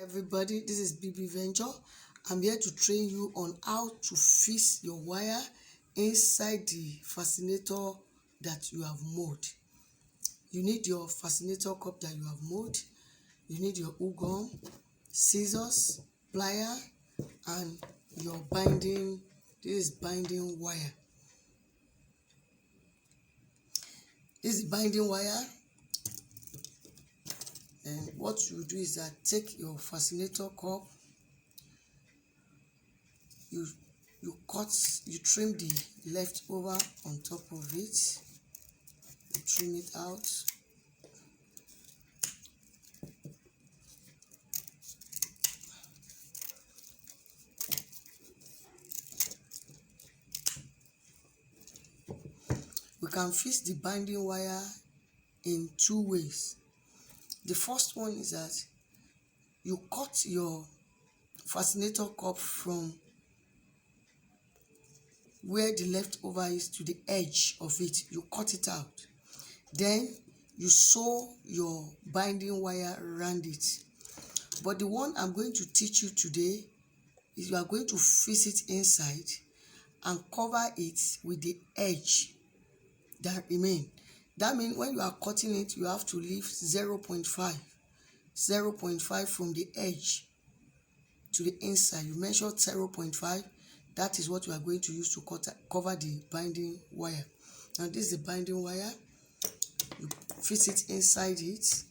Everybody, this is BB Venture. I'm here to train you on how to fix your wire inside the fascinator that you have made. You need your fascinator cup that you have made. You need your glue gun, scissors, plier, and your binding. This is binding wire. This is binding wire. And what you do is that take your fascinator cup, you trim the leftover on top of it, you trim it out. We can fix the binding wire in two ways. The first one is that you cut your fascinator cup from where the leftover is to the edge of it. You cut it out. Then you sew your binding wire around it. But the one I'm going to teach you today is you are going to fix it inside and cover it with the edge that remain. That means when you are cutting it, you have to leave 0.5 from the edge to the inside. You measure 0.5. That is what you are going to use to cover the binding wire. Now this is the binding wire. You fit it inside it.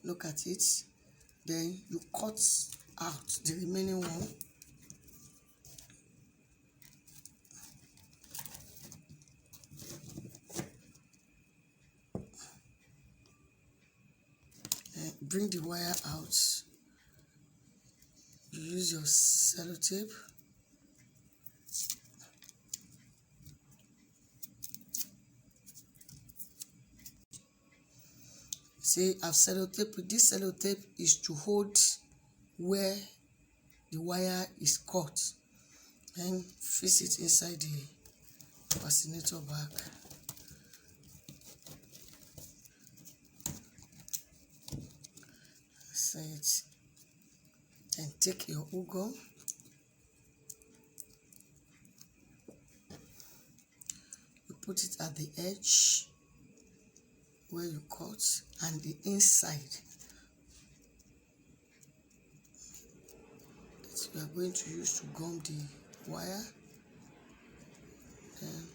Look at it. Then you cut out the remaining one. Bring the wire out. You use your sellotape. See, I've sellotape. This sellotape is to hold where the wire is cut. Then fix it inside the fascinator bag. Set it. Then take your glue gun. You put it at the edge where you cut and the inside that we are going to use to gum the wire. Then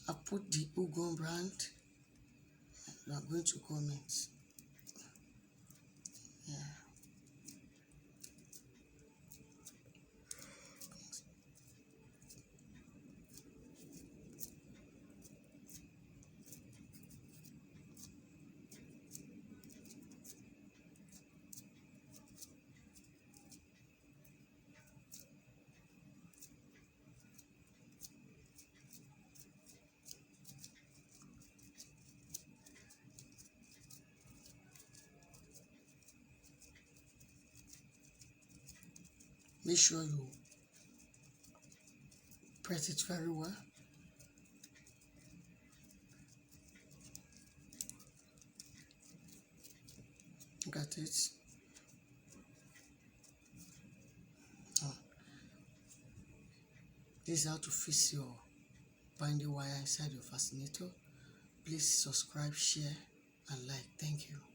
I put the glue gun brand. We are going to gum it. Yeah. Make sure you press it very well. Look at it. This is how to fix your binding wire inside your fascinator. Please subscribe, share, and like. Thank you.